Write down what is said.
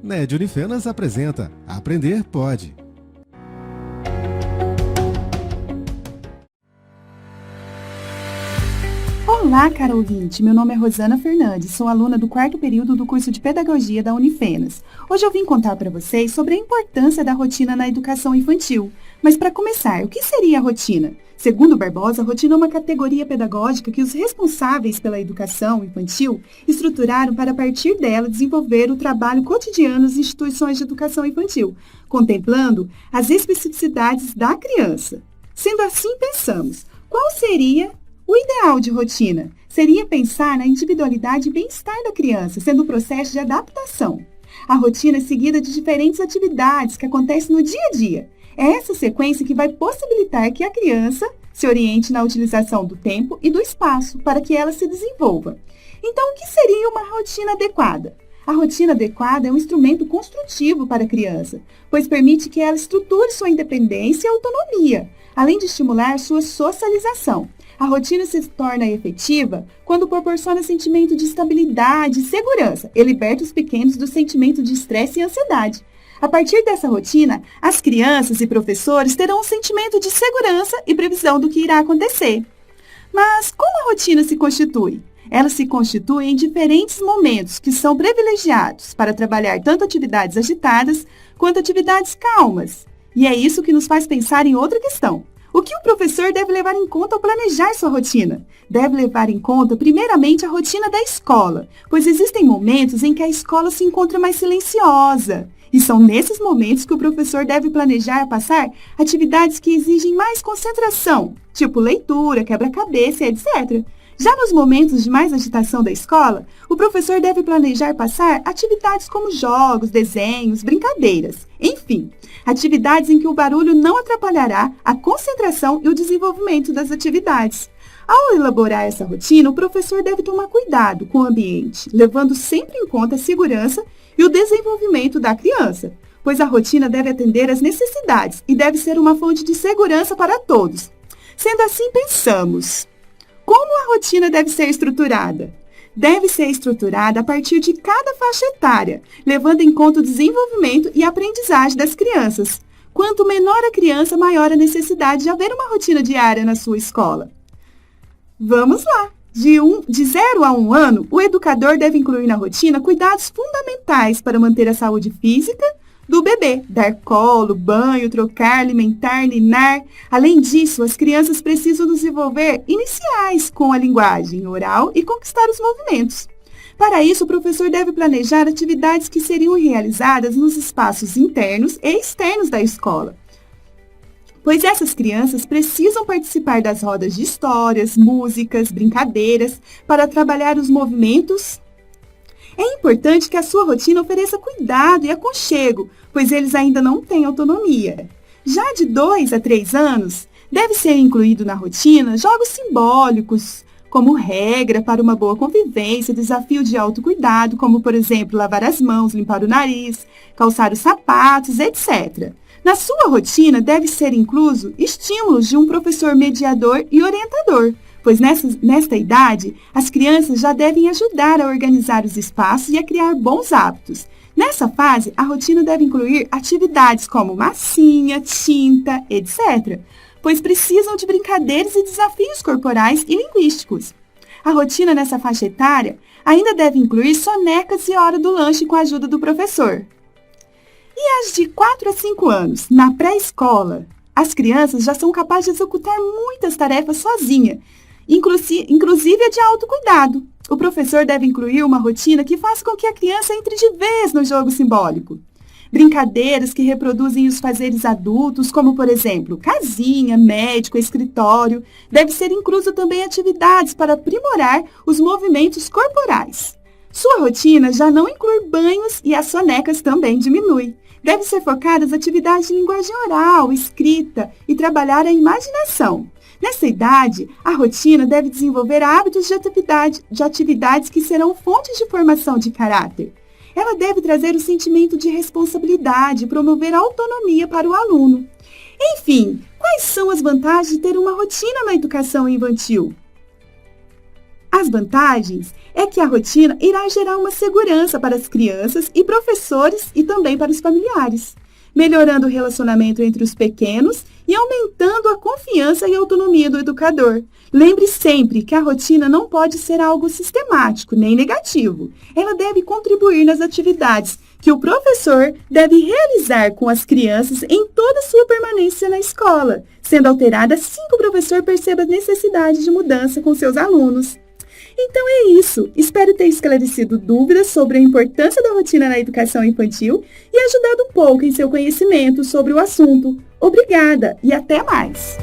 NED Unifenas apresenta Aprender Pode. Olá, caro ouvinte! Meu nome é Rosana Fernandes, sou aluna do 4º período do curso de Pedagogia da Unifenas. Hoje eu vim contar para vocês sobre a importância da rotina na educação infantil. Mas para começar, o que seria a rotina? Segundo Barbosa, a rotina é uma categoria pedagógica que os responsáveis pela educação infantil estruturaram para, a partir dela, desenvolver o trabalho cotidiano nas instituições de educação infantil, contemplando as especificidades da criança. Sendo assim, pensamos, qual seria o ideal de rotina? Seria pensar na individualidade e bem-estar da criança, sendo um processo de adaptação. A rotina é seguida de diferentes atividades que acontecem no dia a dia. É essa sequência que vai possibilitar que a criança se oriente na utilização do tempo e do espaço para que ela se desenvolva. Então, o que seria uma rotina adequada? A rotina adequada é um instrumento construtivo para a criança, pois permite que ela estruture sua independência e autonomia, além de estimular sua socialização. A rotina se torna efetiva quando proporciona sentimento de estabilidade e segurança e liberta os pequenos do sentimento de estresse e ansiedade. A partir dessa rotina, as crianças e professores terão um sentimento de segurança e previsão do que irá acontecer. Mas como a rotina se constitui? Ela se constitui em diferentes momentos que são privilegiados para trabalhar tanto atividades agitadas quanto atividades calmas. E é isso que nos faz pensar em outra questão. O que o professor deve levar em conta ao planejar sua rotina? Deve levar em conta, primeiramente, a rotina da escola, pois existem momentos em que a escola se encontra mais silenciosa. E são nesses momentos que o professor deve planejar passar atividades que exigem mais concentração, tipo leitura, quebra-cabeça, etc. Já nos momentos de mais agitação da escola, o professor deve planejar passar atividades como jogos, desenhos, brincadeiras, enfim, atividades em que o barulho não atrapalhará a concentração e o desenvolvimento das atividades. Ao elaborar essa rotina, o professor deve tomar cuidado com o ambiente, levando sempre em conta a segurança e o desenvolvimento da criança, pois a rotina deve atender às necessidades e deve ser uma fonte de segurança para todos. Sendo assim, pensamos, como a rotina deve ser estruturada? Deve ser estruturada a partir de cada faixa etária, levando em conta o desenvolvimento e aprendizagem das crianças. Quanto menor a criança, maior a necessidade de haver uma rotina diária na sua escola. Vamos lá! De 0 a 1 ano, o educador deve incluir na rotina cuidados fundamentais para manter a saúde física do bebê, dar colo, banho, trocar, alimentar, ninar. Além disso, as crianças precisam desenvolver iniciais com a linguagem oral e conquistar os movimentos. Para isso, o professor deve planejar atividades que seriam realizadas nos espaços internos e externos da escola, pois essas crianças precisam participar das rodas de histórias, músicas, brincadeiras, para trabalhar os movimentos. É importante que a sua rotina ofereça cuidado e aconchego, pois eles ainda não têm autonomia. Já de 2 a 3 anos, deve ser incluído na rotina jogos simbólicos, como regra para uma boa convivência, desafio de autocuidado, como, por exemplo, lavar as mãos, limpar o nariz, calçar os sapatos, etc. Na sua rotina, deve ser incluso estímulos de um professor mediador e orientador, pois nesta idade, as crianças já devem ajudar a organizar os espaços e a criar bons hábitos. Nessa fase, a rotina deve incluir atividades como massinha, tinta, etc., pois precisam de brincadeiras e desafios corporais e linguísticos. A rotina nessa faixa etária ainda deve incluir sonecas e hora do lanche com a ajuda do professor. E as de 4 a 5 anos, na pré-escola, as crianças já são capazes de executar muitas tarefas sozinhas, inclusive a de autocuidado. O professor deve incluir uma rotina que faça com que a criança entre de vez no jogo simbólico. Brincadeiras que reproduzem os fazeres adultos, como, por exemplo, casinha, médico, escritório. Deve ser incluso também atividades para aprimorar os movimentos corporais. Sua rotina já não inclui banhos e as sonecas também diminui. Deve ser focada nas atividades de linguagem oral, escrita e trabalhar a imaginação. Nessa idade, a rotina deve desenvolver hábitos de atividades que serão fontes de formação de caráter. Ela deve trazer o sentimento de responsabilidade e promover a autonomia para o aluno. Enfim, quais são as vantagens de ter uma rotina na educação infantil? As vantagens é que a rotina irá gerar uma segurança para as crianças e professores e também para os familiares, melhorando o relacionamento entre os pequenos e aumentando a confiança e autonomia do educador. Lembre sempre que a rotina não pode ser algo sistemático nem negativo. Ela deve contribuir nas atividades que o professor deve realizar com as crianças em toda a sua permanência na escola, sendo alterada assim que o professor perceba a necessidade de mudança com seus alunos. Então é isso. Espero ter esclarecido dúvidas sobre a importância da rotina na educação infantil e ajudado um pouco em seu conhecimento sobre o assunto. Obrigada e até mais!